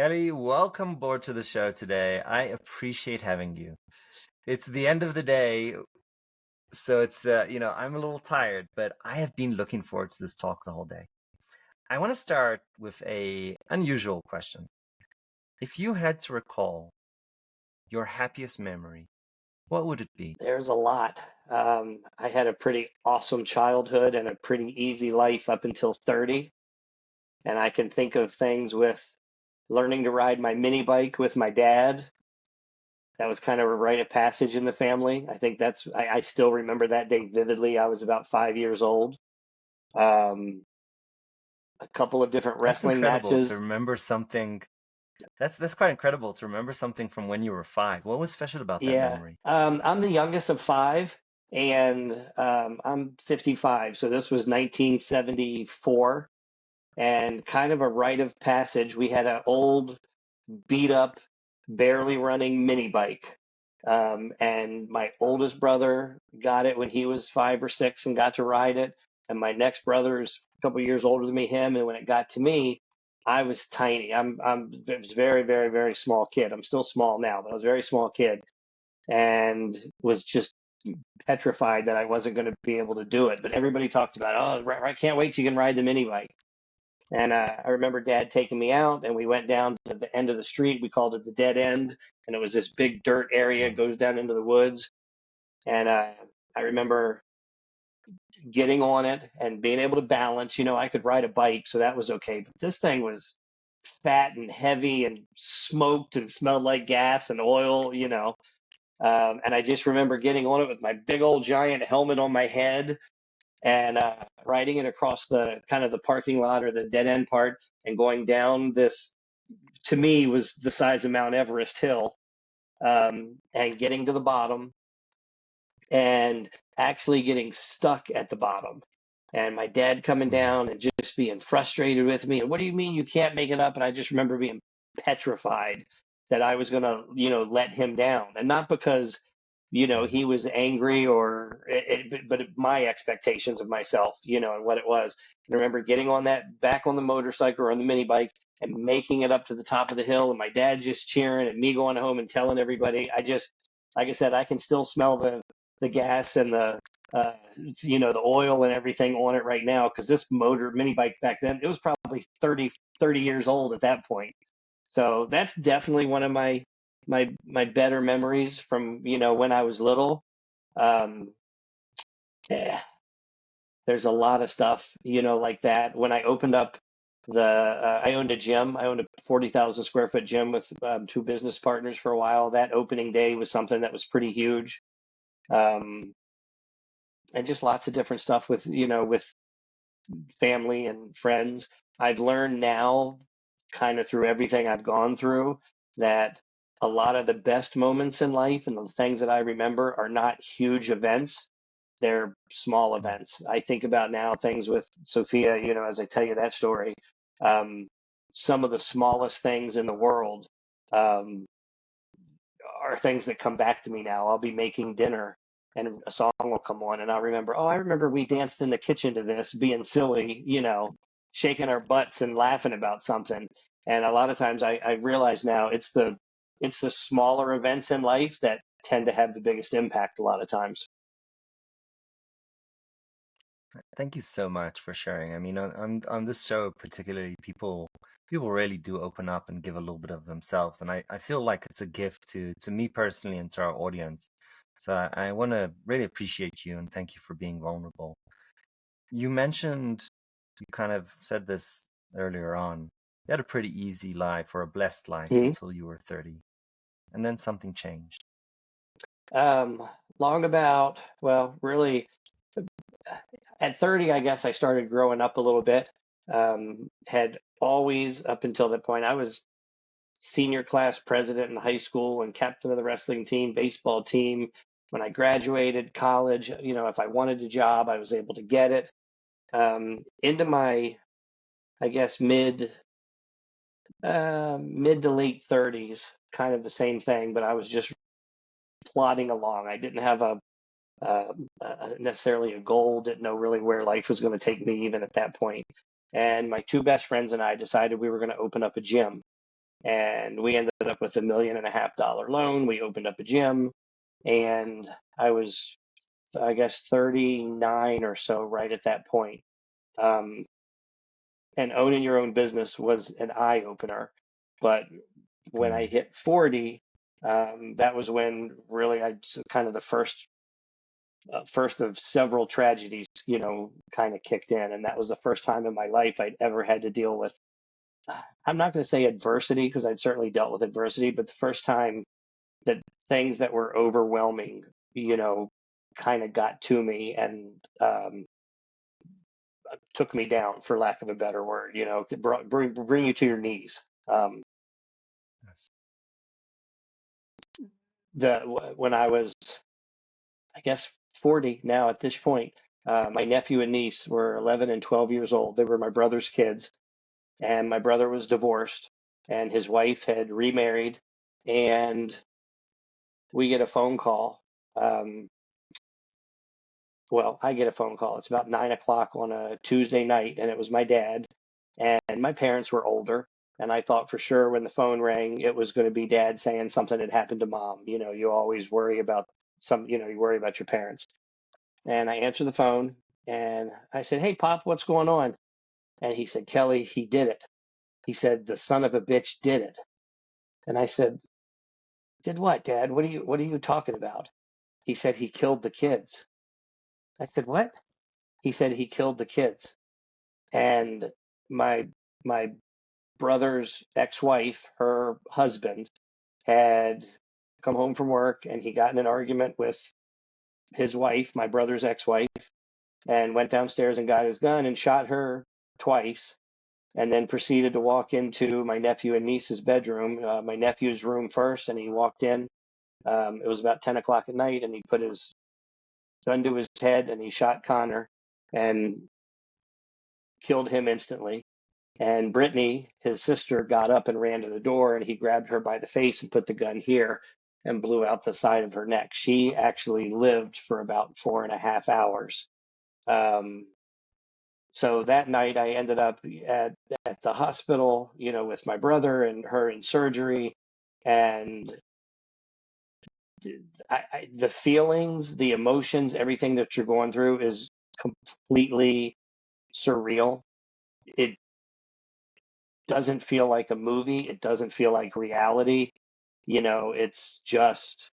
Kelly, welcome aboard to the show today. I appreciate having you. It's the end of the day, so I'm a little tired, but I have been looking forward to this talk the whole day. I want to start with a unusual question. If you had to recall your happiest memory, what would it be? There's a lot. I had a pretty awesome childhood and a pretty easy life up until 30. And I can think of things with learning to ride my mini bike with my dad. That was kind of a rite of passage in the family. I still remember that day vividly. I was about 5 years old. Um, a couple of different That's wrestling incredible to matches. remember something. That's quite incredible to remember something from when you were five. What was special about that Yeah. memory? I'm the youngest of five, and I'm 55. So this was 1974. And kind of a rite of passage. We had an old, beat up, barely running mini bike. And my oldest brother got it when he was 5 or 6 and got to ride it. And my next brother is a couple years older than me, him. And when it got to me, I was tiny. I was very, very, very small kid. I'm still small now, but I was a very small kid and was just petrified that I wasn't going to be able to do it. But everybody talked about, oh, I can't wait till you can ride the mini bike. And I remember Dad taking me out, and we went down to the end of the street. We called it the dead end, and it was this big dirt area, goes down into the woods. And I remember getting on it and being able to balance. I could ride a bike, so that was okay. But this thing was fat and heavy and smoked and smelled like gas and oil. And I just remember getting on it with my big old giant helmet on my head and riding it across the kind of the parking lot or the dead end part and going down this, to me, was the size of Mount Everest hill, and getting to the bottom and actually getting stuck at the bottom. And my dad coming down and just being frustrated with me. And what do you mean you can't make it up? And I just remember being petrified that I was going to, let him down. And not because, he was angry but my expectations of myself, and what it was. And I remember getting on that back on the motorcycle or on the mini bike and making it up to the top of the hill and my dad just cheering and me going home and telling everybody. Like I said, I can still smell the gas and uh, the oil and everything on it right now because this motor mini bike back then, it was probably 30 years old at that point. So that's definitely one of my better memories from, when I was little. Um, yeah, there's a lot of stuff, like that. When I opened up I owned a gym. I owned a 40,000 square foot gym with two business partners for a while. That opening day was something that was pretty huge. Um, and just lots of different stuff with family and friends. I've learned now, kind of through everything I've gone through, that a lot of the best moments in life and the things that I remember are not huge events. They're small events. I think about now things with Sophia, as I tell you that story, um, some of the smallest things in the world um, are things that come back to me now. I'll be making dinner and a song will come on and I'll remember, oh, I remember we danced in the kitchen to this, being silly, shaking our butts and laughing about something. And a lot of times I realize now it's the smaller events in life that tend to have the biggest impact a lot of times. Thank you so much for sharing. I mean, on this show particularly, people really do open up and give a little bit of themselves, and I feel like it's a gift to me personally and to our audience. So I want to really appreciate you and thank you for being vulnerable. You mentioned, you kind of said this earlier on. You had a pretty easy life or a blessed life Mhm. until you were 30, and then something changed. Um, Long about, well, really, at 30, I guess I started growing up a little bit. Had always, up until that point, I was senior class president in high school and captain of the wrestling team, baseball team. When I graduated college, if I wanted a job, I was able to get it. Into my, I guess, mid to late 30s, kind of the same thing, but I was just plodding along. I didn't have necessarily a goal, didn't know really where life was going to take me even at that point. And my two best friends and I decided we were going to open up a gym. and we ended up with $1.5 million loan. We opened up a gym, and I was, I guess, 39 or so right at that point. Um, and owning your own business was an eye opener. But when I Mm, hit 40, that was when really I kind of the first of several tragedies, kind of kicked in. And that was the first time in my life I'd ever had to deal with, I'm not going to say adversity because I'd certainly dealt with adversity, but the first time that things that were overwhelming, you know, kind of got to me and took me down, for lack of a better word, bring you to your knees. yes. The When I was, I guess, 40 now at this point, my nephew and niece were 11 and 12 years old. They were my brother's kids, and my brother was divorced, and his wife had remarried, and we get a phone call. Um, well, I get a phone call. It's about 9 o'clock on a Tuesday night, and it was my dad. And my parents were older, and I thought for sure when the phone rang, it was going to be dad saying something had happened to mom. You always worry about you worry about your parents. And I answered the phone, and I said, "Hey, Pop, what's going on?" And he said, "Kelly, he did it." He said, "The son of a bitch did it." And I said, "Did what, Dad? What are you talking about?" He said, "He killed the kids." I said, "What?" He said, "He killed the kids." And my my brother's ex-wife, her husband, had come home from work, and he got in an argument with his wife, my brother's ex-wife, and went downstairs and got his gun and shot her twice, and then proceeded to walk into my nephew and niece's bedroom, my nephew's room first, and he walked in. It was about 10 o'clock at night, and he put his gun to his head and he shot Connor and killed him instantly. And Brittany, his sister, got up and ran to the door, and he grabbed her by the face and put the gun here and blew out the side of her neck. She actually lived for about 4.5 hours. Um, so that night, I ended up at the hospital, with my brother and her in surgery, and the feelings, the emotions, everything that you're going through is completely surreal. It doesn't feel like a movie. It doesn't feel like reality. It's just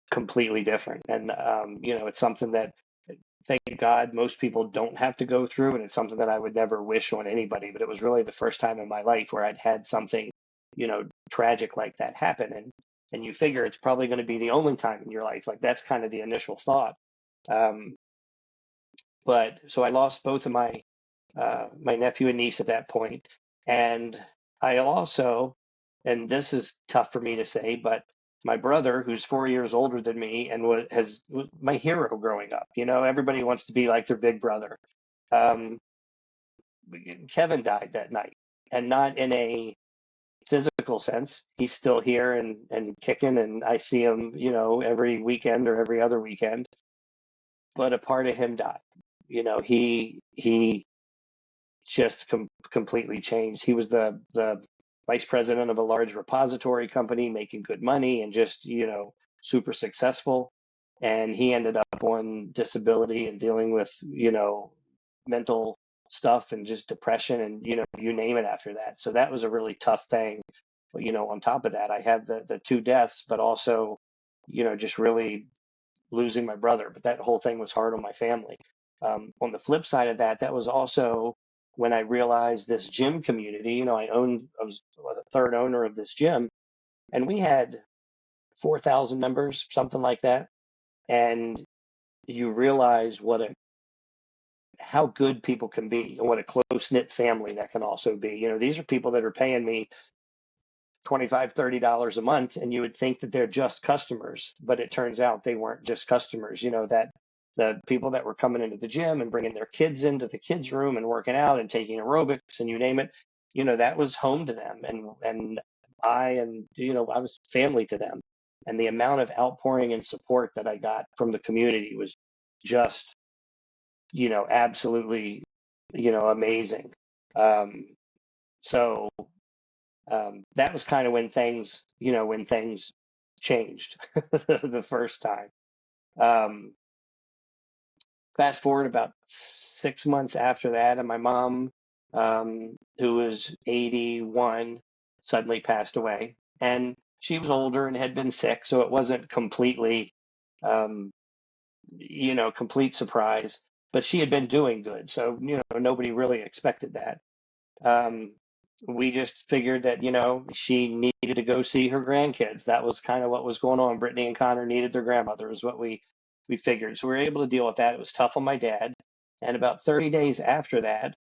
completely different. And, it's something that, thank God, most people don't have to go through. And it's something that I would never wish on anybody. But it was really the first time in my life where I'd had something, tragic like that happen. And you figure it's probably going to be the only time in your life. Like that's kind of the initial thought. Um, but so I lost both of my nephew and niece at that point. And I also, and this is tough for me to say, but my brother, who's 4 years older than me and was my hero growing up. Everybody wants to be like their big brother. Um, Kevin died that night, and not in a physical sense. He's still here and kicking, and I see him, every weekend or every other weekend. But a part of him died. He just completely changed. He was the vice president of a large repository company, making good money and just super successful. And he ended up on disability and dealing with mental stuff and just depression and you name it after that. So that was a really tough thing. But on top of that, I had the two deaths, but also just really losing my brother, but that whole thing was hard on my family. On the flip side of that, that was also when I realized this gym community. I was the third owner of this gym, and we had 4,000 members, something like that. And you realize how good people can be and what a close knit family that can also be. These are people that are paying me 25, $30 a month, and you would think that they're just customers, but it turns out they weren't just customers. That the people that were coming into the gym and bringing their kids into the kids room and working out and taking aerobics and you name it, that was home to them. I was family to them. And the amount of outpouring and support that I got from the community was just, absolutely, amazing. Um, so that was kind of when things changed the first time. Um, Fast forward about 6 months after that, and my mom, who was 81, suddenly passed away. And she was older and had been sick, so it wasn't completely, um, complete surprise. But she had been doing good, so nobody really expected that. Um, we just figured that she needed to go see her grandkids. That was kind of what was going on. Brittany and Connor needed their grandmother, is what we figured. So we were able to deal with that. It was tough on my dad. And about 30 days after that,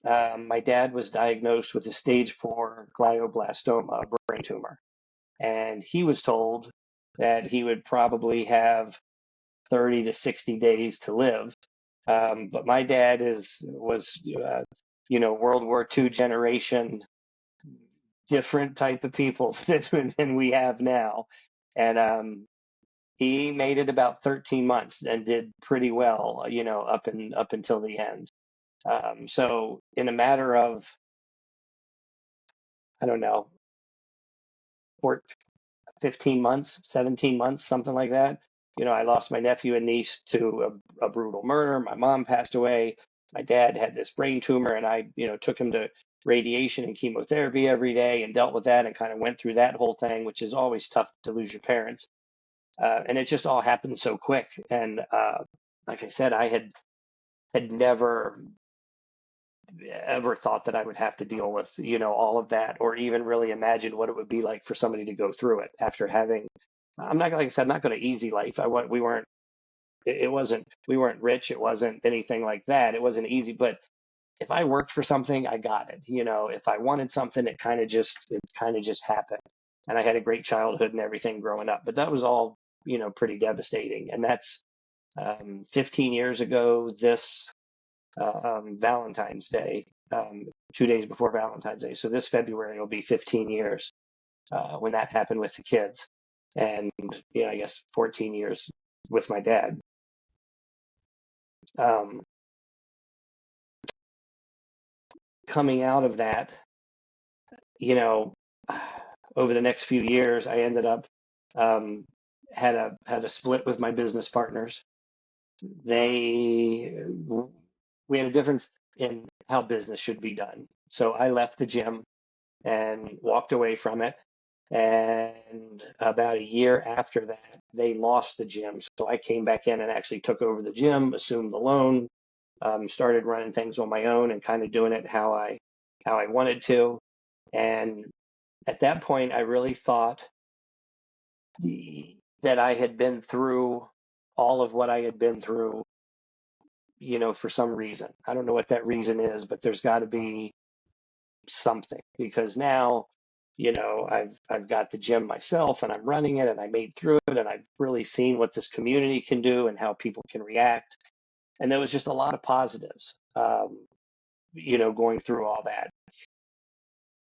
my dad was diagnosed with a stage 4 glioblastoma, a brain tumor. And he was told that he would probably have 30 to 60 days to live. But my dad was World War II generation, different type of people than we have now. And he made it about 13 months and did pretty well, up until the end. So in a matter of, I don't know, 15 months, 17 months, something like that. I lost my nephew and niece to a brutal murder. My mom passed away. My dad had this brain tumor, and I, took him to radiation and chemotherapy every day and dealt with that and kind of went through that whole thing, which is always tough to lose your parents. And it just all happened so quick. And like I said, I had never ever thought that I would have to deal with, all of that, or even really imagine what it would be like for somebody to go through it after having. I'm not, like I said, I'm not going to easy life. We weren't. It wasn't. We weren't rich. It wasn't anything like that. It wasn't easy. But if I worked for something, I got it. If I wanted something, it kind of just happened. And I had a great childhood and everything growing up. But that was all, pretty devastating. And that's 15 years ago. This Valentine's Day, 2 days before Valentine's Day. So this February will be 15 years when that happened with the kids, and I guess 14 years with my dad. Um, Coming out of that, you know, over the next few years, I ended up um, had a split with my business partners. They We had a difference in how business should be done. So I left the gym and walked away from it. And about a year after that, they lost the gym. So I came back in and actually took over the gym, assumed the loan, started running things on my own and kind of doing it how I wanted to. And at that point, I really thought that I had been through all of what I had been through, for some reason. I don't know what that reason is, but there's got to be something, because now I've got the gym myself and I'm running it and I made through it and I've really seen what this community can do and how people can react, and there was just a lot of positives, going through all that.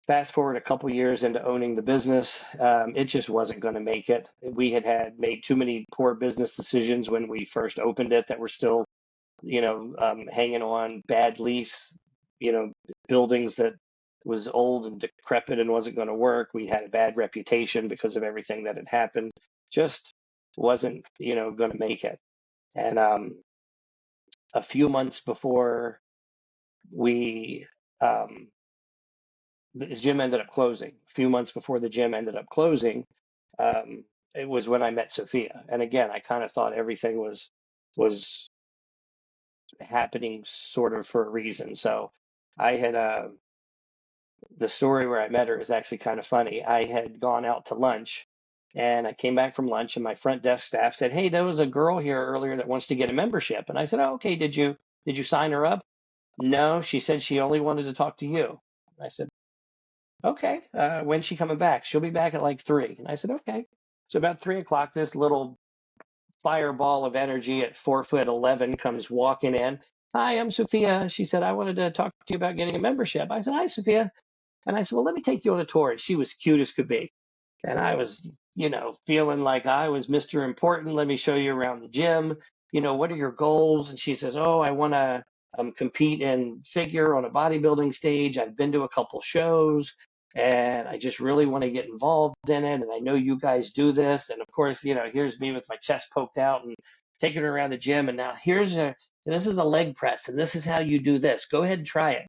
Fast forward a couple years into owning the business, it just wasn't going to make it. We had made too many poor business decisions when we first opened it that were still hanging on bad lease, buildings that was old and decrepit and wasn't going to work. We had a bad reputation because of everything that had happened. Just wasn't, going to make it. And a few months before we, the gym ended up closing. A few months before the gym ended up closing, it was when I met Sophia. And again, I kind of thought everything was happening sort of for a reason. So I had the story where I met her is actually kind of funny. I had gone out to lunch and I came back from lunch and my front desk staff said, "Hey, there was a girl here earlier that wants to get a membership." And I said, "Oh, okay, did you sign her up?" "No, she said she only wanted to talk to you." I said, "Okay, when's she coming back?" "She'll be back at like 3." And I said, "Okay." So about 3 o'clock, this little fireball of energy at 4'11" comes walking in. "Hi, I'm Sophia." She said, "I wanted to talk to you about getting a membership." I said, "Hi, Sophia." And I said, "Well, let me take you on a tour." And she was cute as could be. And I was, feeling like I was Mr. Important. "Let me show you around the gym. What are your goals?" And she says, "Oh, I want to compete in figure on a bodybuilding stage. I've been to a couple shows." and I just really want to get involved in it. And I know you guys do this. And of course, here's me with my chest poked out and taking her around the gym. And now this is a leg press, and this is how you do this. Go ahead and try it.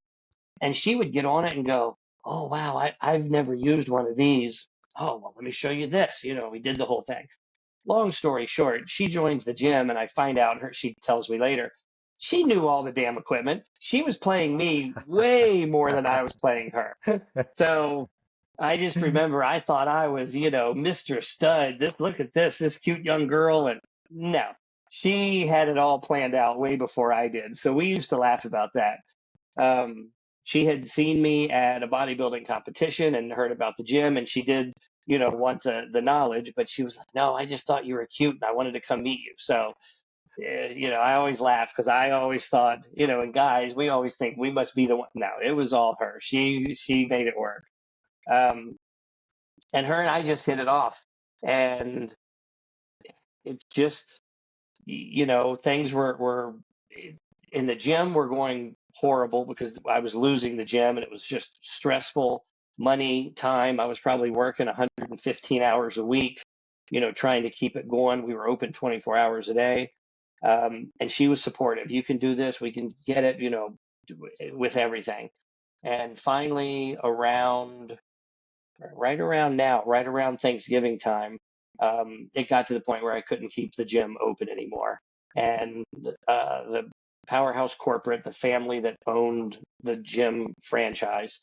And she would get on it and go, oh, wow, I've never used one of these. Oh, well, let me show you this. We did the whole thing. Long story short, she joins the gym, and I find out she tells me later, she knew all the damn equipment. She was playing me way more than I was playing her. So I just remember I thought I was, Mr. Stud. Look at this cute young girl. And no, she had it all planned out way before I did. So we used to laugh about that. Um, she had seen me at a bodybuilding competition and heard about the gym, and she did, want the knowledge, but she was like, no, I just thought you were cute and I wanted to come meet you. So, I always laugh because I always thought, and guys, we always think we must be the one. No, it was all her. She made it work. Um, and her and I just hit it off. And it just, things were in the gym were going horrible because I was losing the gym and it was just stressful. Money, time. I was probably working 115 hours a week, trying to keep it going. We were open 24 hours a day. And she was supportive. You can do this. We can get it, with everything. And finally, right around Thanksgiving time, it got to the point where I couldn't keep the gym open anymore. And the powerhouse corporate, the family that owned the gym franchise,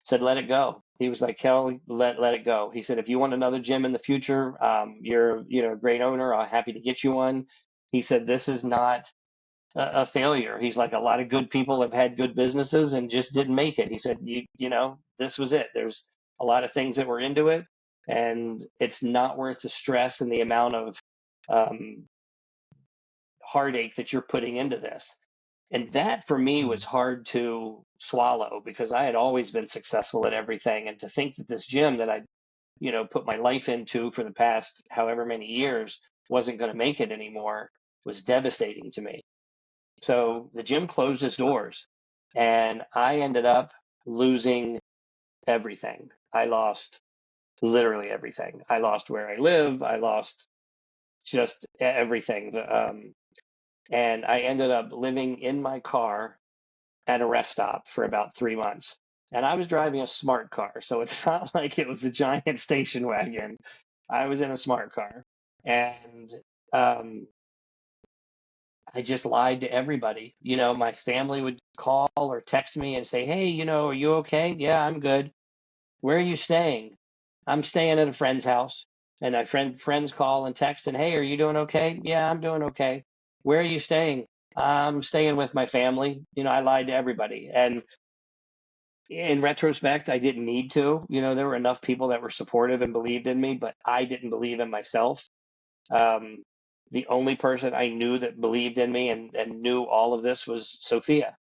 said, let it go. He was like, Kel, let it go. He said, if you want another gym in the future, you're a great owner. I'm happy to get you one. He said, this is not a failure. He's like, a lot of good people have had good businesses and just didn't make it. He said, this was it. There's a lot of things that were into it, and it's not worth the stress and the amount of um, heartache that you're putting into this. And that for me was hard to swallow because I had always been successful at everything. And to think that this gym that I, put my life into for the past however many years wasn't going to make it anymore was devastating to me. So the gym closed its doors and I ended up losing everything. I lost literally everything. I lost where I live. I lost just everything. And I ended up living in my car at a rest stop for about 3 months. And I was driving a smart car. So it's not like it was a giant station wagon. I was in a smart car. And um, I just lied to everybody. My family would call or text me and say, hey, are you okay? Yeah, I'm good. Where are you staying? I'm staying at a friend's house. And my friends call and text and, hey, are you doing okay? Yeah, I'm doing okay. Where are you staying? I'm staying with my family. I lied to everybody. And in retrospect, I didn't need to. There were enough people that were supportive and believed in me, but I didn't believe in myself. Um, the only person I knew that believed in me and knew all of this was Sophia.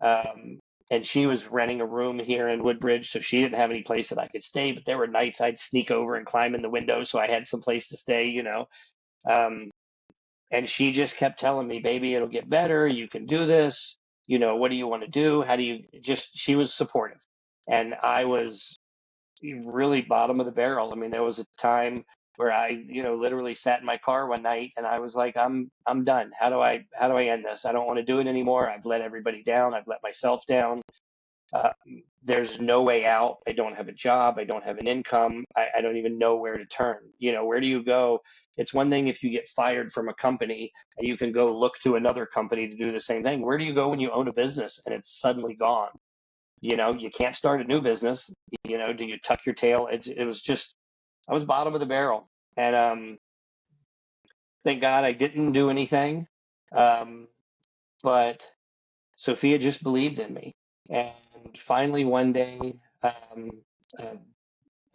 Um, and she was renting a room here in Woodbridge, so she didn't have any place that I could stay. But there were nights I'd sneak over and climb in the window so I had some place to stay. Um, and she just kept telling me, baby, it'll get better. You can do this. What do you want to do? How do you she was supportive. And I was really bottom of the barrel. I mean, there was a time where I, literally sat in my car one night and I was like, I'm done. How do I end this? I don't want to do it anymore. I've let everybody down. I've let myself down. Uh, there's no way out. I don't have a job. I don't have an income. I don't even know where to turn. Where do you go? It's one thing if you get fired from a company and you can go look to another company to do the same thing. Where do you go when you own a business and it's suddenly gone? You can't start a new business. Do you tuck your tail? It was just, I was bottom of the barrel. And thank God I didn't do anything. Um, but Sophia just believed in me. And finally, one day, an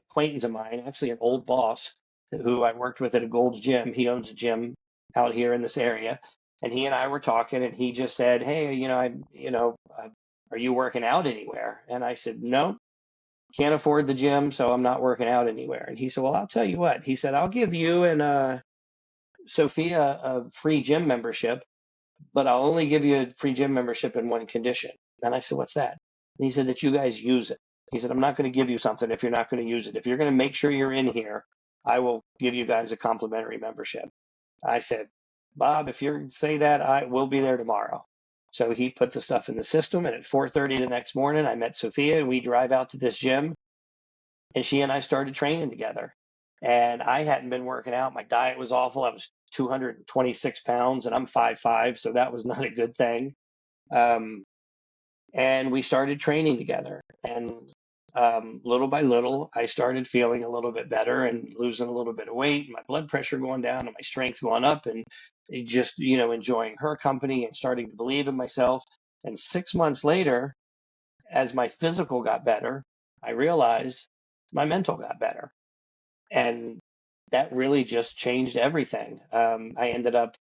acquaintance of mine, actually an old boss who I worked with at a Gold's Gym, he owns a gym out here in this area. And he and I were talking, and he just said, hey, are you working out anywhere? And I said, no, can't afford the gym, so I'm not working out anywhere. And he said, well, I'll tell you what. He said, I'll give you and Sophia a free gym membership, but I'll only give you a free gym membership in one condition. And I said, what's that? And he said that you guys use it. He said, I'm not going to give you something if you're not going to use it. If you're going to make sure you're in here, I will give you guys a complimentary membership. I said, Bob, if you say that, I will be there tomorrow. So he put the stuff in the system, and at 4:30 the next morning, I met Sophia, and we drive out to this gym, and she and I started training together. And I hadn't been working out. My diet was awful. I was 226 pounds, and I'm 5'5", so that was not a good thing. Um, and we started training together. And little by little, I started feeling a little bit better and losing a little bit of weight, my blood pressure going down and my strength going up, and just, enjoying her company and starting to believe in myself. And 6 months later, as my physical got better, I realized my mental got better. And that really just changed everything. I ended up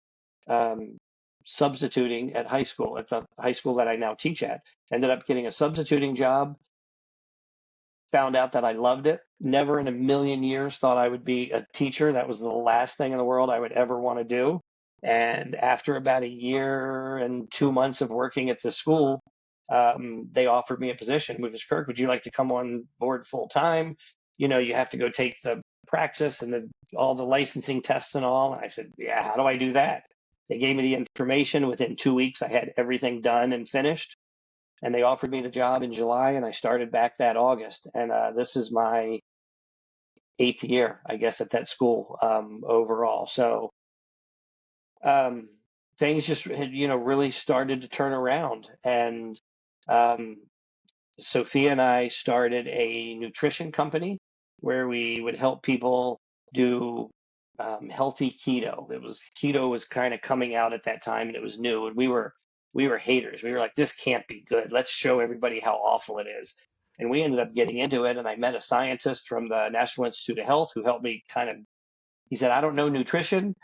um, substituting at high school, at the high school that I now teach at. Ended up getting a substituting job, found out that I loved it. Never in a million years thought I would be a teacher. That was the last thing in the world I would ever want to do. And after about a year and 2 months of working at the school, they offered me a position. Which was, Kirk, would you like to come on board full time? You have to go take the praxis and all the licensing tests and all. And I said, yeah, how do I do that? They gave me the information. Within 2 weeks, I had everything done and finished. And they offered me the job in July, and I started back that August. And this is my 8th year, I guess, at that school overall. So um, things just had, really started to turn around. And um, Sophia and I started a nutrition company where we would help people do healthy keto. Keto was kind of coming out at that time, and it was new, and we were haters. We were like, this can't be good. Let's show everybody how awful it is. And we ended up getting into it, and I met a scientist from the National Institute of Health who helped me kind of. He said, I don't know nutrition,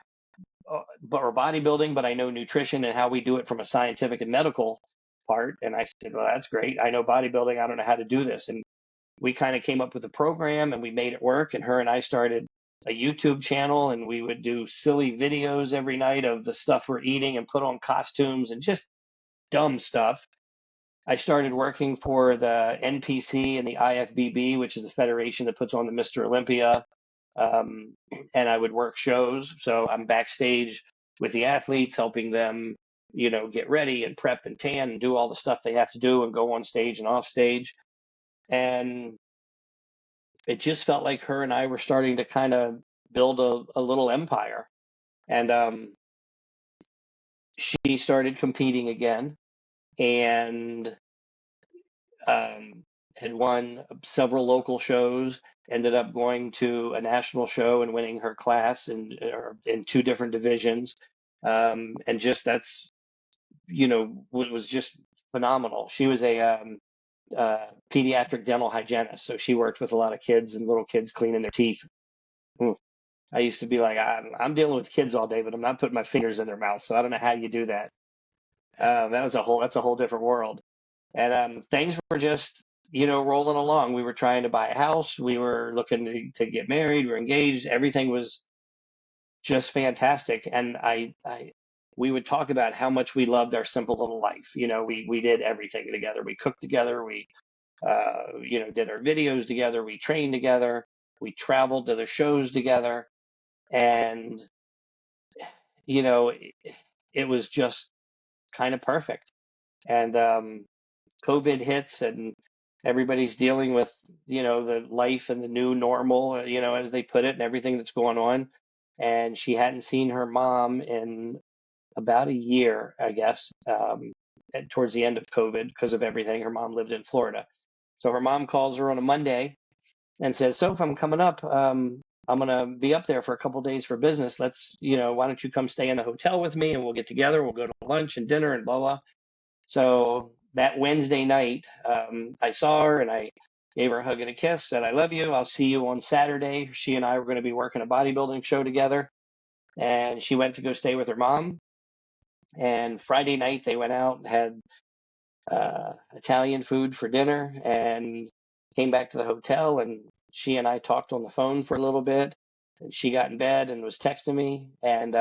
or bodybuilding, but I know nutrition and how we do it from a scientific and medical part. And I said, well, that's great. I know bodybuilding. I don't know how to do this. And we kind of came up with a program and we made it work. And her and I started a YouTube channel, and we would do silly videos every night of the stuff we're eating and put on costumes and just dumb stuff. I started working for the NPC and the IFBB, which is a federation that puts on the Mr. Olympia, um, and I would work shows. So I'm backstage with the athletes, helping them, get ready and prep and tan and do all the stuff they have to do and go on stage and off stage. And it just felt like her and I were starting to kind of build a little empire. And she started competing again, and um, had won several local shows, ended up going to a national show and winning her class in two different divisions. And just that's, was just phenomenal. She was a pediatric dental hygienist, so she worked with a lot of kids and little kids cleaning their teeth. I used to be like, I'm dealing with kids all day, but I'm not putting my fingers in their mouth, so I don't know how you do that. That's a whole different world. And things were just, rolling along. We were trying to buy a house. We were looking to get married. We were engaged. Everything was just fantastic. And we would talk about how much we loved our simple little life. We did everything together. We cooked together. We, did our videos together. We trained together. We traveled to the shows together. And, it was just kind of perfect. And COVID hits, and everybody's dealing with, the life and the new normal, as they put it, and everything that's going on. And she hadn't seen her mom in about a year, I guess, towards the end of COVID because of everything. Her mom lived in Florida. So her mom calls her on a Monday and says, Soph, I'm coming up. I'm going to be up there for a couple days for business. Why don't you come stay in a hotel with me and we'll get together. We'll go to lunch and dinner and blah, blah. So that Wednesday night, I saw her and I gave her a hug and a kiss, said, I love you. I'll see you on Saturday. She and I were going to be working a bodybuilding show together. And she went to go stay with her mom. And Friday night, they went out and had Italian food for dinner and came back to the hotel. And she and I talked on the phone for a little bit. And she got in bed and was texting me. And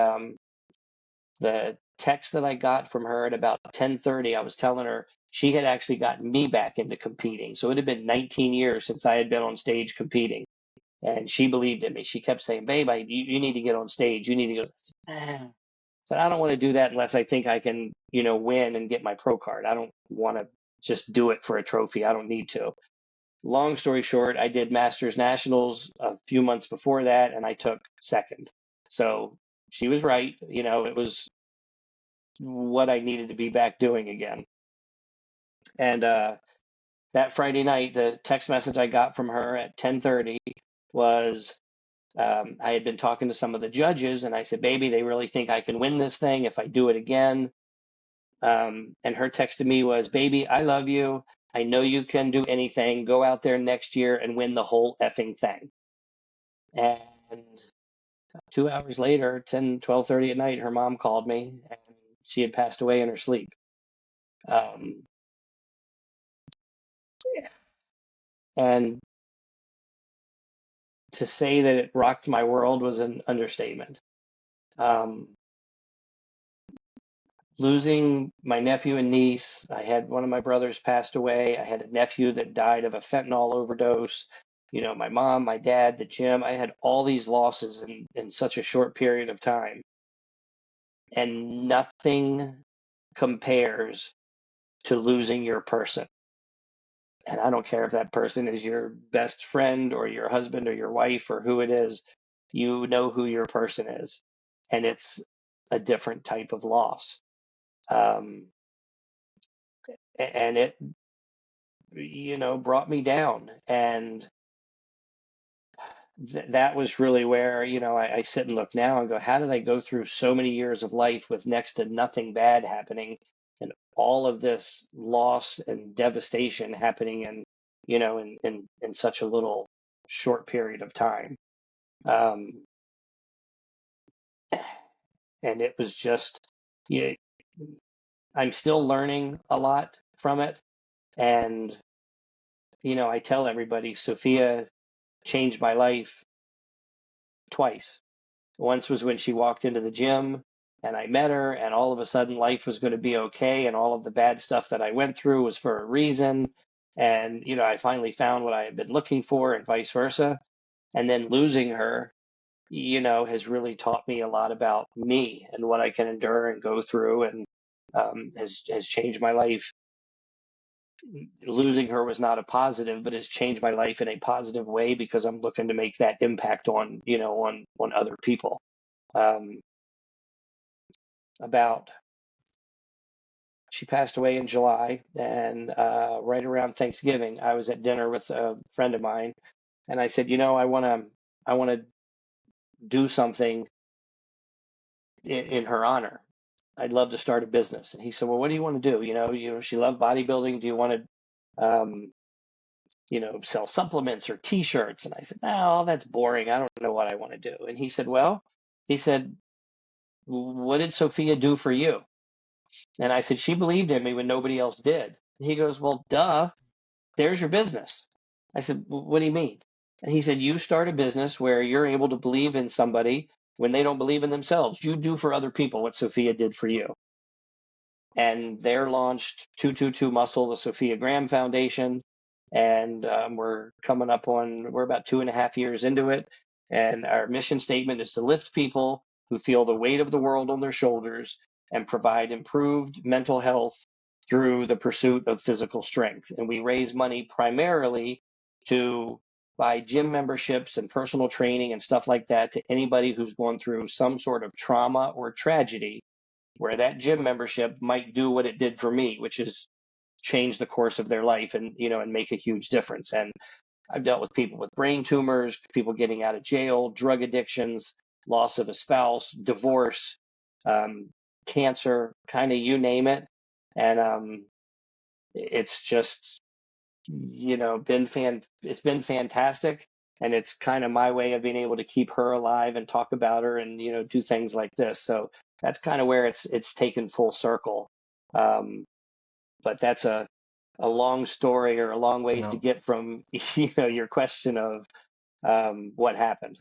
the text that I got from her at about 10:30, I was telling her, she had actually gotten me back into competing. So it had been 19 years since I had been on stage competing. And she believed in me. She kept saying, "Babe, you need to get on stage. You need to go." I said, "I don't want to do that unless I think I can, win and get my pro card. I don't want to just do it for a trophy. I don't need to." Long story short, I did Masters Nationals a few months before that, and I took second. So she was right. It was what I needed to be back doing again. And that Friday night, the text message I got from her at 10:30 was, I had been talking to some of the judges, and I said, "Baby, they really think I can win this thing if I do it again." And her text to me was, "Baby, I love you. I know you can do anything. Go out there next year and win the whole effing thing." And 2 hours later, 10, 12:30 at night, her mom called me, and she had passed away in her sleep. Um, and to say that it rocked my world was an understatement. Um, Losing my nephew and niece. I had one of my brothers passed away. I had a nephew that died of a fentanyl overdose. My mom, my dad, the gym. I had all these losses in such a short period of time. And nothing compares to losing your person. And I don't care if that person is your best friend or your husband or your wife or who it is, you know who your person is. And it's a different type of loss. Um, and it brought me down. And that was really where, I sit and look now and go, how did I go through so many years of life with next to nothing bad happening and all of this loss and devastation happening in such a little short period of time. Um, and it was just, you I'm still learning a lot from it. And, I tell everybody, Sophia changed my life twice. Once was when she walked into the gym and I met her, and all of a sudden life was going to be okay, and all of the bad stuff that I went through was for a reason. And, I finally found what I had been looking for, and vice versa. And then losing her, has really taught me a lot about me and what I can endure and go through, and has changed my life. Losing her was not a positive, but has changed my life in a positive way because I'm looking to make that impact on other people. Um, about She passed away in July, and right around Thanksgiving, I was at dinner with a friend of mine, and I said, I want to do something in her honor. I'd love to start a business. And he said, "Well, what do you want to do? She loved bodybuilding. Do you want to, sell supplements or T-shirts?" And I said, "No, that's boring. I don't know what I want to do." And he said, "Well," he said, "what did Sophia do for you?" And I said, "She believed in me when nobody else did." And he goes, "Well, duh, there's your business." I said, "What do you mean?" And he said, "You start a business where you're able to believe in somebody when they don't believe in themselves. You do for other people what Sophia did for you." And they're launched 222 Muscle, the Sophia Graham Foundation. And we're about 2.5 years into it. And our mission statement is to lift people who feel the weight of the world on their shoulders and provide improved mental health through the pursuit of physical strength. And we raise money primarily to buy gym memberships and personal training and stuff like that to anybody who's gone through some sort of trauma or tragedy, where that gym membership might do what it did for me, which is change the course of their life and make a huge difference. And I've dealt with people with brain tumors, people getting out of jail, drug addictions, loss of a spouse, divorce, um, cancer, kind of you name it. And it's just it's been fantastic. And it's kind of my way of being able to keep her alive and talk about her and do things like this. So that's kind of where it's taken full circle. um, but that's a long story, or a long You ways to know, get from your question of what happened.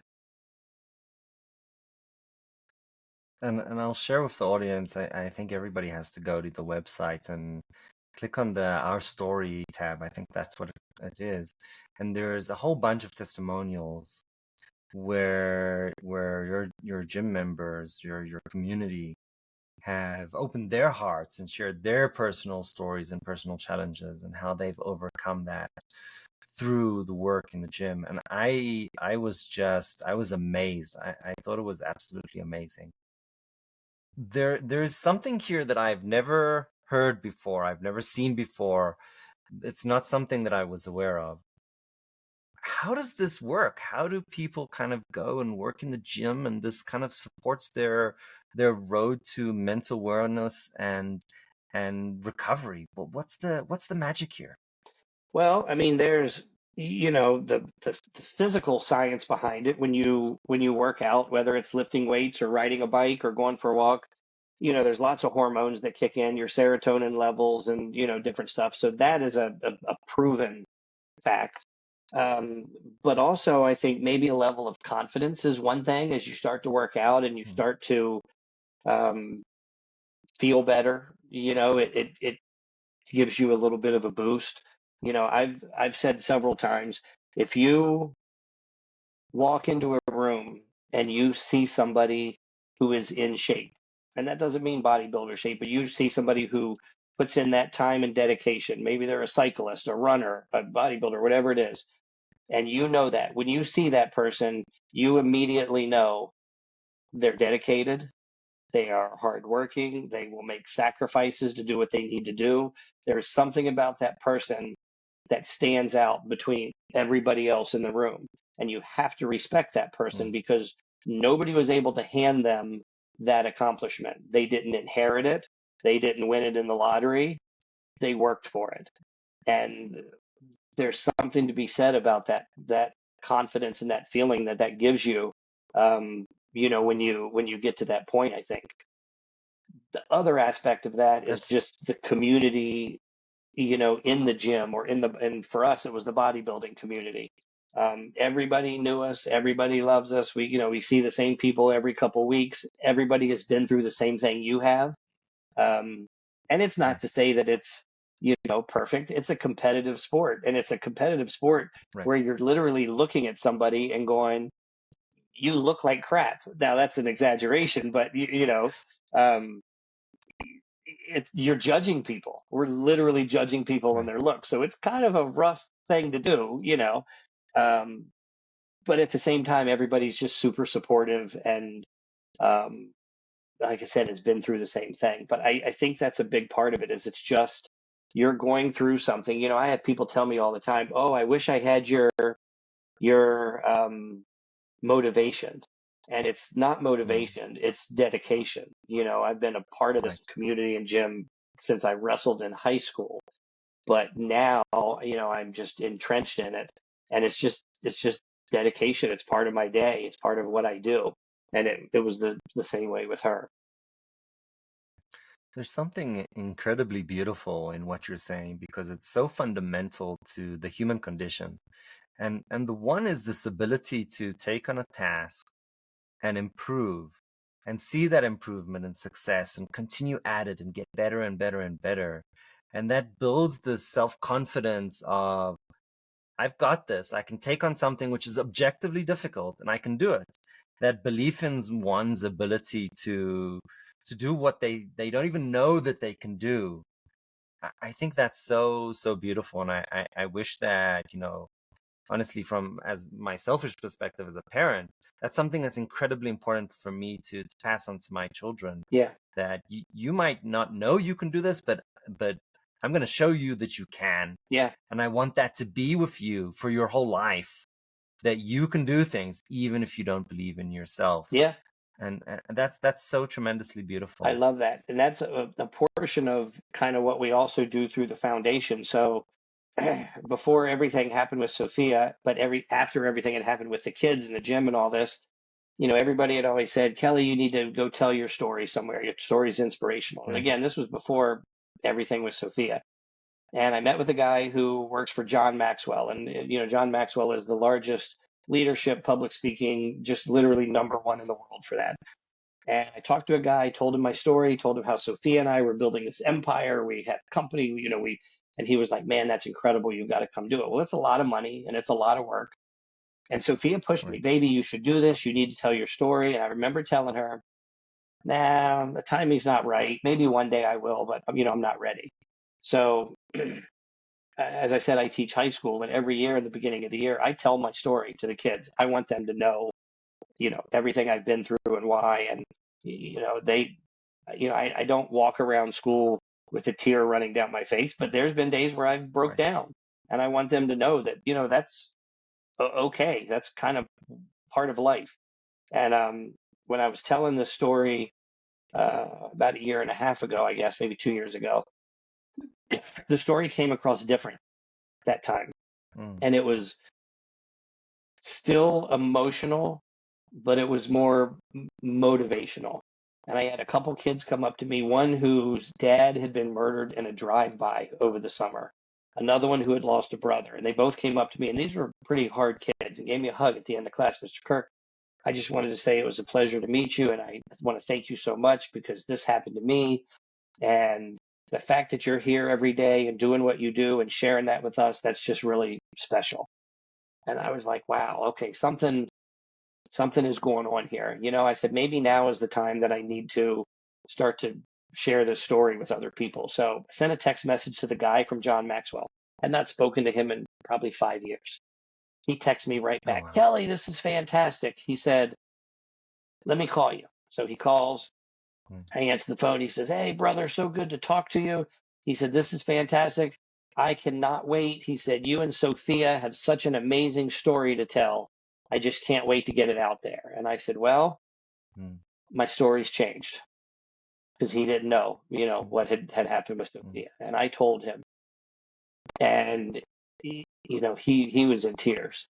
and I'll share with the audience. I think everybody has to go to the website and click on the Our Story tab. I think that's what it is. And there's a whole bunch of testimonials where your gym members, your community have opened their hearts and shared their personal stories and personal challenges and how they've overcome that through the work in the gym. And I was amazed. I thought it was absolutely amazing. There's something here that I've never heard before, I've never seen before. It's not something that I was aware of. How does this work? How do people kind of go and work in the gym, and this kind of supports their road to mental wellness and recovery? But what's the magic here? Well, I mean, there's the physical science behind it when you work out, whether it's lifting weights or riding a bike or going for a walk. There's lots of hormones that kick in, your serotonin levels and different stuff. So that is a proven fact. Um, but also, I think maybe a level of confidence is one thing as you start to work out and you Hmm. start to um, feel better. It gives you a little bit of a boost. I've said several times, if you walk into a room and you see somebody who is in shape, and that doesn't mean bodybuilder shape, but you see somebody who puts in that time and dedication, maybe they're a cyclist, a runner, a bodybuilder, whatever it is, and you know that when you see that person, you immediately know they're dedicated, they are hardworking. They will make sacrifices to do what they need to do. There's something about that person that stands out between everybody else in the room. And you have to respect that Hmm. person because nobody was able to hand them that accomplishment. They didn't inherit it, they didn't win it in the lottery. They worked for it. And there's something to be said about that confidence and that feeling that gives you when you get to that point, I think. The other aspect of that is That's just the community, in the gym or and for us, it was the bodybuilding community. Everybody knew us. Everybody loves us. We see the same people every couple weeks. Everybody has been through the same thing you have. Um, and it's right, not to say that it's, perfect. It's a competitive sport, and it's a competitive sport right, where you're literally looking at somebody and going, you look like crap. Now that's an exaggeration, but um, you're judging people. We're literally judging people on right. their looks. So it's kind of a rough thing to do. Um, but at the same time, everybody's just super supportive and, um, like I said, has been through the same thing. But I think that's a big part of it is it's just you're going through something. I have people tell me all the time, "Oh, I wish I had your motivation." And it's not Hmm. motivation, it's dedication. I've been a part of this Right. community and gym since I wrestled in high school, but now, I'm just entrenched in it. And it's just dedication. It's part of my day. It's part of what I do. And it was the same way with her. There's something incredibly beautiful in what you're saying because it's so fundamental to the human condition. And the one is this ability to take on a task and improve and see that improvement and success and continue at it and get better and better and better. And that builds this self-confidence of I've got this. I can take on something which is objectively difficult and I can do it. That belief in one's ability to do what they don't even know that they can do. I think that's so beautiful, and I wish that honestly, from as my selfish perspective as a parent, that's something that's incredibly important for me to pass on to my children. Yeah, That you might not know you can do this, but I'm going to show you that you can, yeah, and I want that to be with you for your whole life. That you can do things even if you don't believe in yourself, yeah. and that's so tremendously I beautiful. love that. And that's a portion of kind of what we also do through the foundation. So before everything happened with Sophia, but after everything had happened with the kids and the gym and all this, everybody had always said, Kelly, you need to go tell your story somewhere. Your story's inspirational. And Right. again, this was before everything with Sophia. And I met with a guy who works for John Maxwell. And, John Maxwell is the largest leadership, public speaking, just literally number one in the world for that. And I talked to a guy, told him my story, told him how Sophia and I were building this empire. We had a company, and he was like, man, that's incredible. You've got to come do it. Well, it's a lot of money and it's a lot of work. And Sophia pushed me, Right. baby, you should do this. You need to tell your story. And I remember telling her, nah, the timing's not right. Maybe one day I will, but I'm not ready. So as I said, I teach high school, and every year in the beginning of the year, I tell my story to the kids. I want them to know, everything I've been through and why. And, they, I don't walk around school with a tear running down my face, but there's been days where I've broke Right. down, and I want them to know that, that's okay. That's kind of part of life. And when I was telling this story about a year and a half ago, I guess, maybe 2 years ago, the story came across different that time. Mm. And it was still emotional, but it was more motivational. And I had a couple kids come up to me, one whose dad had been murdered in a drive-by over the summer, another one who had lost a brother. And they both came up to me, and these were pretty hard kids, and gave me a hug at the end of class. Mr. Kirk, I just wanted to say it was a pleasure to meet you, and I want to thank you so much because this happened to me. And the fact that you're here every day and doing what you do and sharing that with us, that's just really special. And I was like, wow, okay, something is going on here. I said maybe now is the time that I need to start to share this story with other people. So I sent a text message to the guy from John Maxwell. I'd not spoken to him in probably 5 years. He texted me right Oh back, wow. Kelly, this is fantastic. He said, let me call you. So he calls. Mm. I answer the phone. He says, hey, brother, so good to talk to you. He said, this is fantastic. I cannot wait. He said, you and Sophia have such an amazing story to tell. I just can't wait to get it out there. And I said, well, Mm. my story's changed because he didn't know, Mm. what had happened with Mm. Sophia. And I told him, and he was in tears.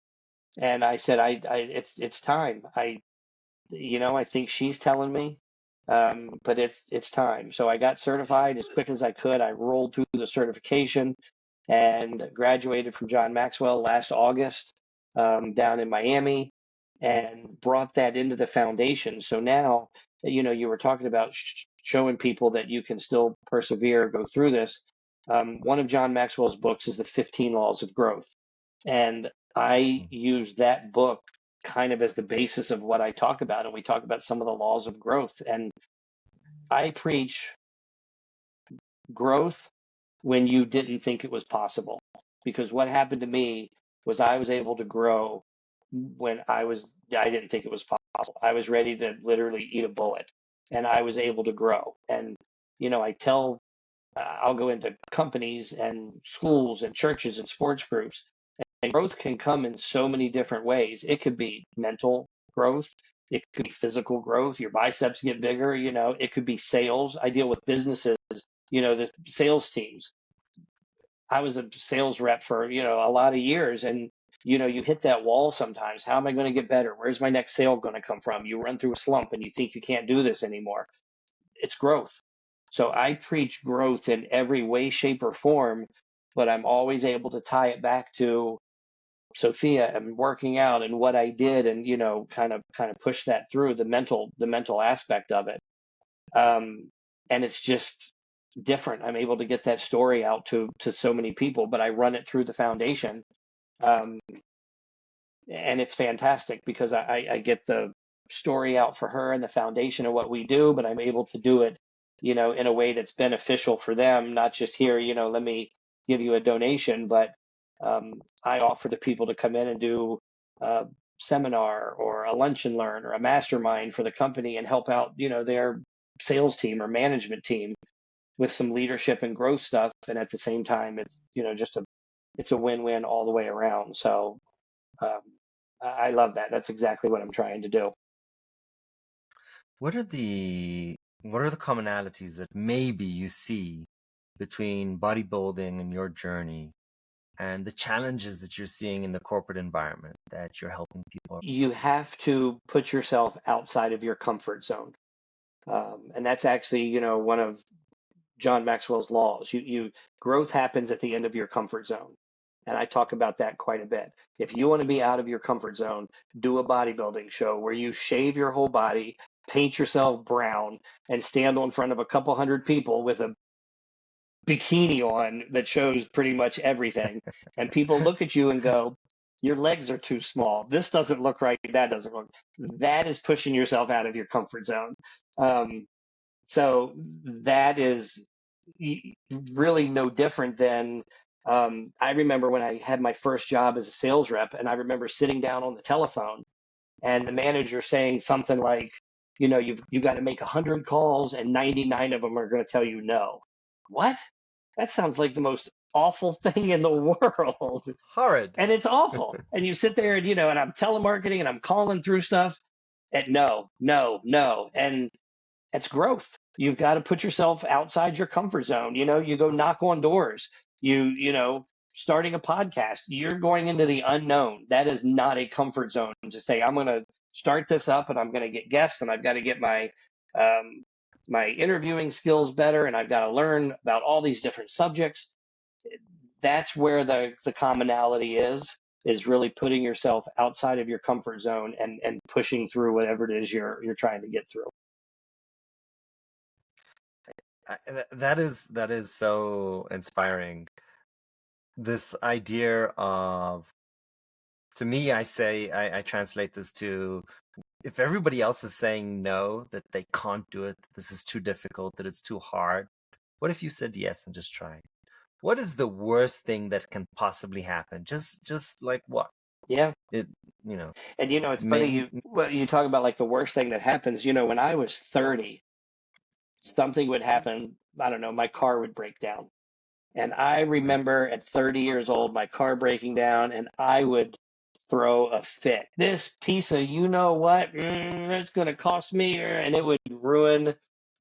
And I said, it's time. I think she's telling me, but it's time. So I got certified as quick as I could. I rolled through the certification and graduated from John Maxwell last August, down in Miami, and brought that into the foundation. So now, you were talking about showing people that you can still persevere, go through this. One of John Maxwell's books is the 15 Laws of Growth. And I Mm. use that book kind of as the basis of what I talk about. And we talk about some of the laws of growth. And I preach growth when you didn't think it was possible. Because what happened to me was I was able to grow when I didn't think it was possible. I was ready to literally eat a bullet, and I was able to grow. And, I'll go into companies and schools and churches and sports groups, and growth can come in so many different ways. It could be mental growth. It could be physical growth. Your biceps get bigger. It could be sales. I deal with businesses, the sales teams. I was a sales rep for, a lot of years, and, you hit that wall sometimes. How am I going to get better? Where's my next sale going to come from? You run through a slump and you think you can't do this anymore. It's growth. So I preach growth in every way, shape, or form, but I'm always able to tie it back to Sophia and working out and what I did, and kind of push that through the mental aspect of it. Um, and it's just different. I'm able to get that story out to so many people, but I run it through the foundation. Um, and it's fantastic because I get the story out for her and the foundation of what we do, but I'm able to do it, in a way that's beneficial for them, not just here, let me give you a donation, but I offer to people to come in and do a seminar or a lunch and learn or a mastermind for the company and help out, their sales team or management team with some leadership and growth stuff. And at the same time, it's, it's a win-win all the way around. So um, I love that. That's exactly what I'm trying to do. What are the commonalities that maybe you see between bodybuilding and your journey and the challenges that you're seeing in the corporate environment that you're helping people? You have to put yourself outside of your comfort zone. And that's actually, one of John Maxwell's laws. Growth happens at the end of your comfort zone. And I talk about that quite a bit. If you want to be out of your comfort zone, do a bodybuilding show where you shave your whole body, paint yourself brown, and stand in front of a couple hundred people with a bikini on that shows pretty much everything. And people look at you and go, your legs are too small. This doesn't look right. That doesn't look. That is pushing yourself out of your comfort zone. Um, so that is really no different than I remember when I had my first job as a sales rep, and I remember sitting down on the telephone and the manager saying something like, you know, you got to make 100 calls and 99 of them are going to tell you no. What? That sounds like the most awful thing in the world. Horrid. And it's awful. And you sit there and, you know, and I'm telemarketing and I'm calling through stuff and no, no, no. And it's growth. You've got to put yourself outside your comfort zone. You know, you go knock on doors. You know, starting a podcast, you're going into the unknown. That is not a comfort zone to say, I'm going to start this up and I'm going to get guests and I've got to get um, my interviewing skills better and I've got to learn about all these different subjects. That's where the commonality is really putting yourself outside of your comfort zone and pushing through whatever it is you're trying to get through. That is so inspiring. This idea of, to me, I translate this to, if everybody else is saying no, that they can't do it, this is too difficult, that it's too hard, what if you said yes and just tried? What is the worst thing that can possibly happen? Just like what? Yeah. It, you know, And you know, it's funny may, you talk about like the worst thing that happens. You know, when I was 30, something would happen. I don't know, my car would break down. And I right, remember at 30 years old, my car breaking down, and I would throw a fit. This piece of you know what, it's going to cost me, and it would ruin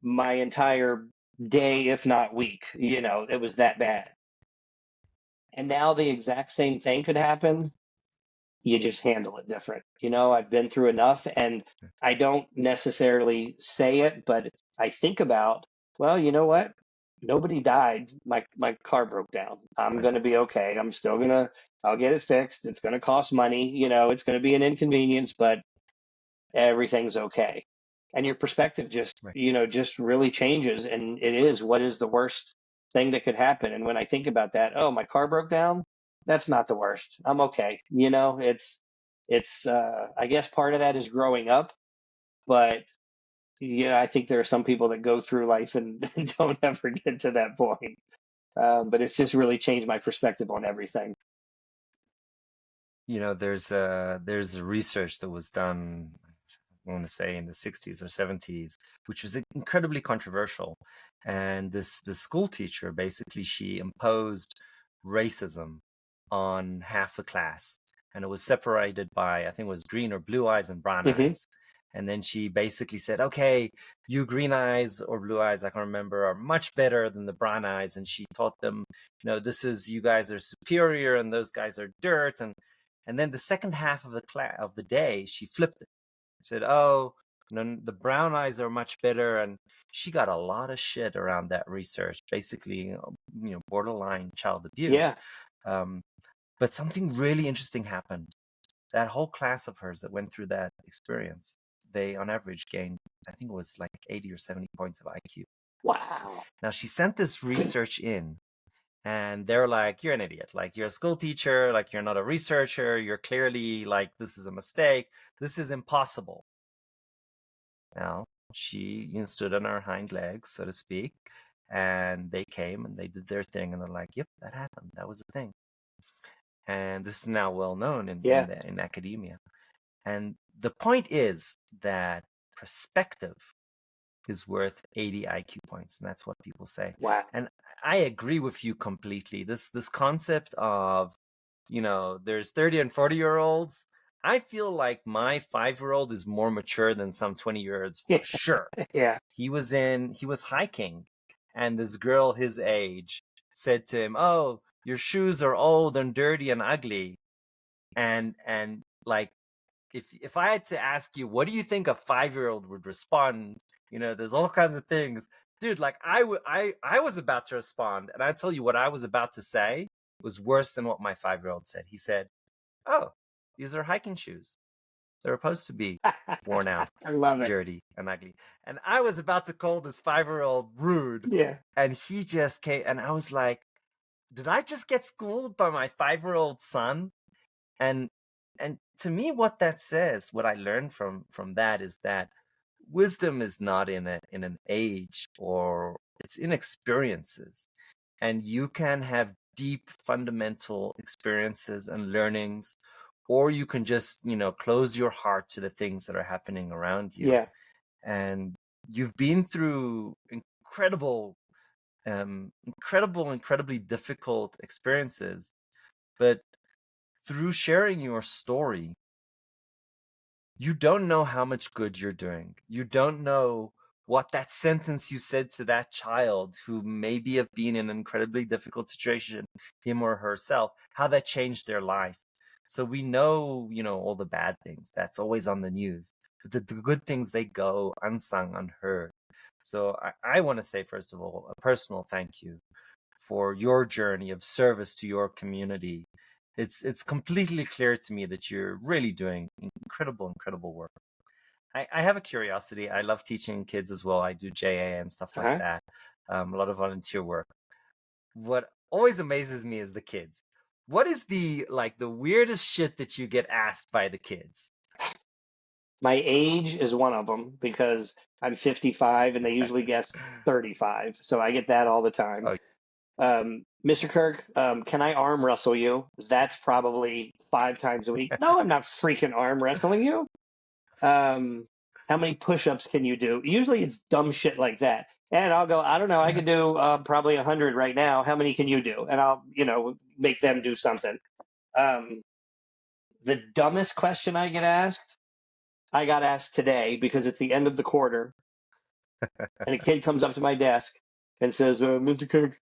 my entire day, if not week. You know, it was that bad. And now the exact same thing could happen. You just handle it different. You know, I've been through enough and I don't necessarily say it, but I think about, well, you know what? Nobody died. My car broke down. I'm right. going to be okay. I'll get it fixed. It's going to cost money. You know, it's going to be an inconvenience, but everything's okay. And your perspective just, Right. you know, just really changes. And it is, what is the worst thing that could happen? And when I think about that, oh, my car broke down. That's not the worst. I'm okay. You know, I guess part of that is growing up, but I think there are some people that go through life and don't ever get to that point. But it's just really changed my perspective on everything. You know, there's a research that was done, I want to say in the 60s or 70s, which was incredibly controversial. And this school teacher, basically, she imposed racism on half the class, and it was separated by, I think it was green or blue eyes and brown Hmm. eyes. And then she basically said, okay, you green eyes or blue eyes, I can remember, are much better than the brown eyes. And she taught them, this is, you guys are superior and those guys are dirt. And then the second half of the day, she flipped it. She said, "Oh, the brown eyes are much better," and she got a lot of shit around that research. Basically, borderline child abuse. Yeah. Um, but something really interesting happened. That whole class of hers that went through that experience, they on average gained, I think it was like 80 or 70 points of IQ. Wow. Now she sent this research in, and they're like, you're an idiot, like you're a school teacher, like you're not a researcher, you're clearly like, this is a mistake, this is impossible. Now she stood on her hind legs, so to speak, and they came and they did their thing, and they're like, yep, that happened, that was a thing. And this is now well known Yeah. in academia. And the point is that perspective is worth 80 IQ points, and that's what people say. Wow. And I agree with you completely. This concept of, there's 30 and 40-year-olds. I feel like my 5-year-old is more mature than some 20-year-olds for sure. Yeah. He was hiking, and this girl his age said to him, "Oh, your shoes are old and dirty and ugly." And like, if I had to ask you, what do you think a 5-year-old would respond? There's all kinds of things, dude. Like I was about to respond, and I tell you what I was about to say. was worse than what my 5-year-old said. He said, "Oh, these are hiking shoes. They're supposed to be worn out, I love it. dirty, and ugly." And I was about to call this 5-year-old rude, Yeah. and he just came, and I was like, "Did I just get schooled by my 5-year-old son?" And to me, what that says, what I learned from that is that wisdom is not in an age, or it's in experiences, and you can have deep fundamental experiences and learnings, or you can just close your heart to the things that are happening around you. Yeah. And you've been through incredibly difficult experiences, but through sharing your story, you don't know how much good you're doing. You don't know what that sentence you said to that child who maybe have been in an incredibly difficult situation, him or herself, how that changed their life. So we know, all the bad things. That's always on the news. But the good things, they go unsung, unheard. So I want to say, first of all, a personal thank you for your journey of service to your community. It's completely clear to me that you're really doing incredible work. I have a curiosity. I love teaching kids as well. I do JA and stuff like Uh-huh. that. A lot of volunteer work. What always amazes me is the kids. What is the weirdest shit that you get asked by the kids? My age is one of them because I'm 55 and they usually guess 35. So I get that all the time. Oh, Mr. Kirk, can I arm wrestle you? That's probably 5 times a week. No, I'm not freaking arm wrestling you. How many push-ups can you do? Usually it's dumb shit like that. And I'll go, I don't know, I could do probably 100 right now. How many can you do? And I'll, make them do something. Um, the dumbest question I got asked today because it's the end of the quarter, and a kid comes up to my desk and says, Mr. Kirk,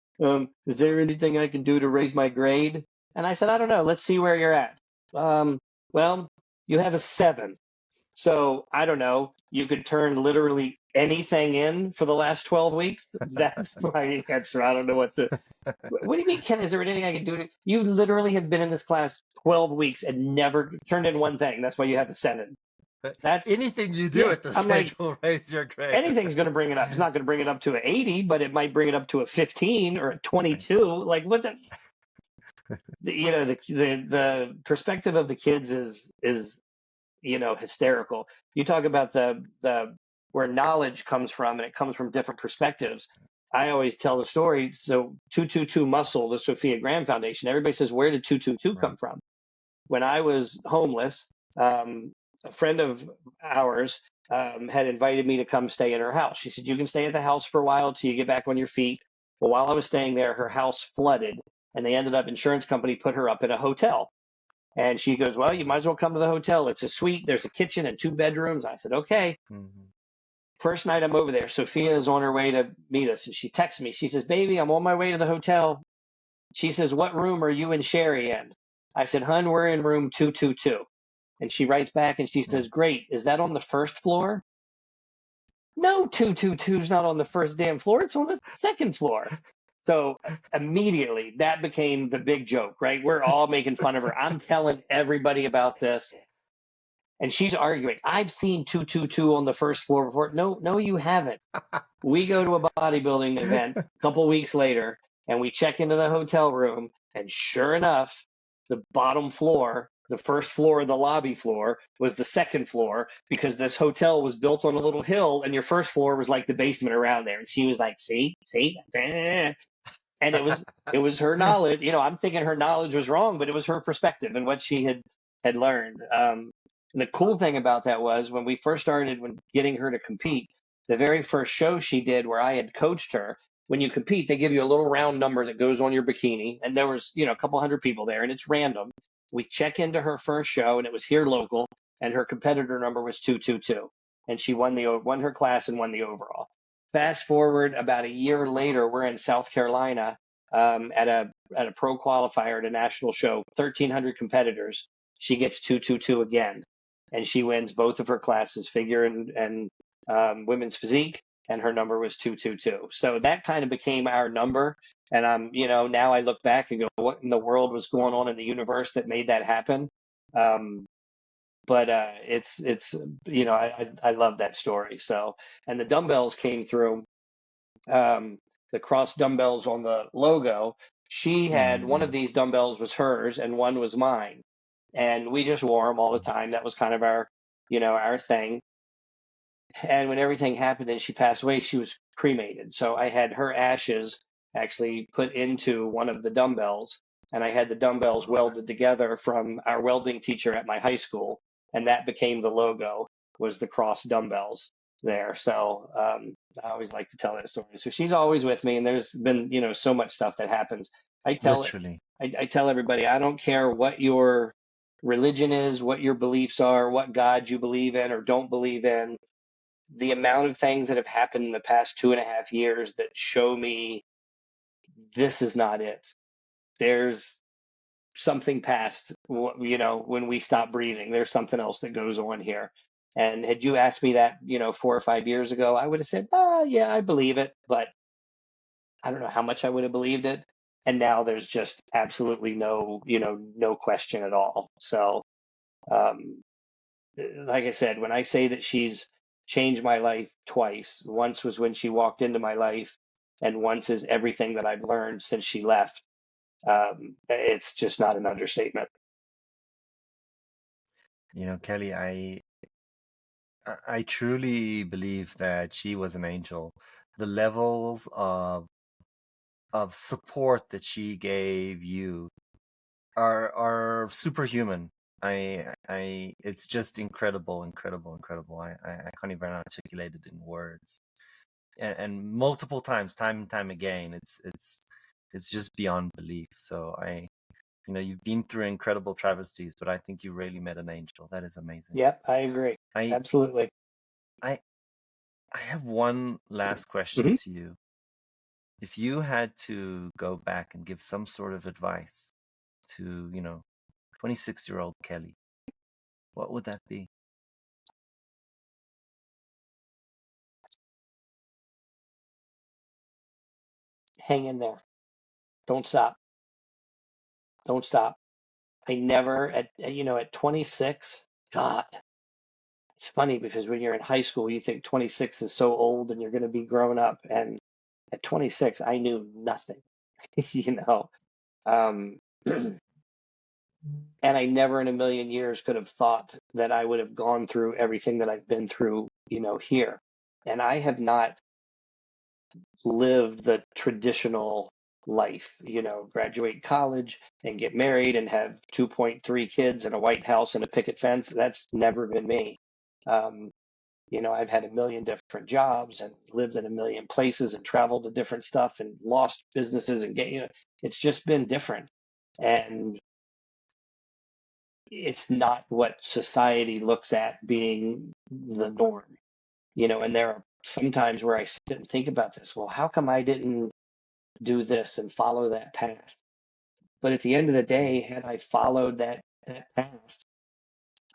is there anything I can do to raise my grade? And I said, I don't know. Let's see where you're at. Um, well, you have a 7. So I don't know. You could turn literally anything in for the last 12 weeks. That's my answer. I don't know what to. What do you mean, Ken? Is there anything I can do to? You literally have been in this class 12 weeks and never turned in one thing. That's why you have a 7. That's anything you do yeah. at this I'm stage like, will raise your grade. anything's going to bring it up. It's not going to bring it up to an 80, but it might bring it up to a 15 or a 22. Like what the perspective of the kids is hysterical. You talk about the where knowledge comes from, and it comes from different perspectives. I always tell the story. So 222 Muscle, the Sophia Graham Foundation. Everybody says, where did 222 come Right. from? When I was homeless, a friend of ours had invited me to come stay in her house. She said, you can stay at the house for a while till you get back on your feet. Well, while I was staying there, her house flooded, and they ended up, insurance company put her up in a hotel. And she goes, well, you might as well come to the hotel. It's a suite. There's a kitchen and 2 bedrooms. I said, okay. Mm-hmm. First night I'm over there, Sophia is on her way to meet us, and she texts me. She says, baby, I'm on my way to the hotel. She says, what room are you and Sherry in? I said, hun, we're in room 222. And she writes back and she says, great. Is that on the first floor? No, 222 is not on the first damn floor. It's on the second floor. So immediately that became the big joke, right? We're all making fun of her. I'm telling everybody about this. And she's arguing, I've seen 222 on the first floor before. No, no, you haven't. We go to a bodybuilding event a couple weeks later, and we check into the hotel room, and sure enough, the bottom floor, the first floor of the lobby floor, was the second floor because this hotel was built on a little hill, and your first floor was like the basement around there. And she was like, see, and it was her knowledge. I'm thinking her knowledge was wrong, but it was her perspective and what she had learned. And the cool thing about that was when we first started when getting her to compete, the very first show she did where I had coached her, when you compete, they give you a little round number that goes on your bikini. And there was, a couple hundred people there and it's random. We check into her first show and it was here local and her competitor number was 222. And she won her class and won the overall. Fast forward about a year later, we're in South Carolina at a pro qualifier at a national show, 1,300 competitors. She gets 222 again, and she wins both of her classes, figure and women's physique. and her number was 222. So that kind of became our number. And now I look back and go, what in the world was going on in the universe that made that happen? Um, but it's I love that story. So, and the dumbbells came through, um, the cross dumbbells on the logo. She had one of Mm-hmm. these dumbbells was hers and one was mine, and we just wore them all the time. That was kind of our thing. And when everything happened and she passed away, she was cremated. So I had her ashes actually put into one of the dumbbells, and I had the dumbbells Oh, welded together from our welding teacher at my high school, and that became the logo, was the cross dumbbells there. So I always like to tell that story. So she's always with me, and there's been so much stuff that happens. I tell it, literally. I tell everybody, I don't care what your religion is, what your beliefs are, what God you believe in or don't believe in, the amount of things that have happened in the past 2.5 years that show me this is not it. There's something past, when we stop breathing. There's something else that goes on here. And had you asked me that, 4 or 5 years ago, I would have said, yeah, I believe it, but I don't know how much I would have believed it. And now there's just absolutely no question at all. So, um, like I said, when I say that she's changed my life twice, once was when she walked into my life, and once is everything that I've learned since she left. It's just not an understatement. Kelly, I truly believe that she was an angel. The levels of support that she gave you are superhuman. It's just incredible, incredible, incredible. I can't even articulate it in words. And multiple times, time and time again, it's just beyond belief. So you've been through incredible travesties, but I think you really met an angel. That is amazing. Yep, I agree. I Absolutely. I I have one last question Hmm. to you. If you had to go back and give some sort of advice to, 26-year-old Kelly, what would that be? Hang in there. Don't stop. Don't stop. I never at 26. God, it's funny because when you're in high school, you think 26 is so old and you're going to be grown up. And at 26, I knew nothing, you know. Um, and I never in a million years could have thought that I would have gone through everything that I've been through, here. And I have not lived the traditional life, graduate college and get married and have 2.3 kids and a White House and a picket fence. That's never been me. Um, I've had a million different jobs and lived in a million places and traveled to different stuff and lost businesses and it's just been different. And it's not what society looks at being the norm, and there are sometimes where I sit and think about this. Well, how come I didn't do this and follow that path? But at the end of the day, had I followed that path,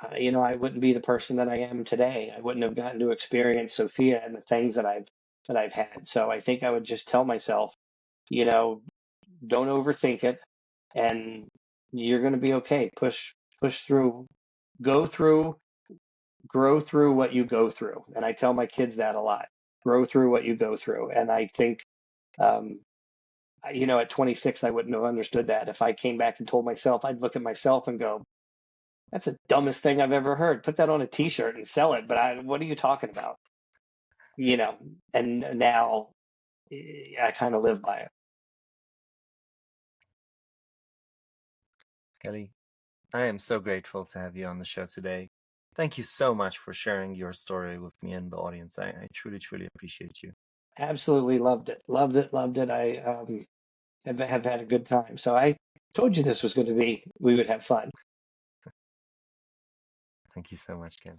I wouldn't be the person that I am today. I wouldn't have gotten to experience Sophia and the things that I've had. So I think I would just tell myself, you know, don't overthink it, and you're going to be okay. Push through, go through, grow through what you go through. And I tell my kids that a lot. Grow through what you go through. And I think, um, at 26, I wouldn't have understood that. If I came back and told myself, I'd look at myself and go, that's the dumbest thing I've ever heard. Put that on a T-shirt and sell it. But what are you talking about? You know, and now I kind of live by it. Kelly, I am so grateful to have you on the show today. Thank you so much for sharing your story with me and the audience. I truly, truly appreciate you. Absolutely loved it. Loved it. Loved it. I have had a good time. So I told you this was going to be, we would have fun. Thank you so much, Ken. Yeah.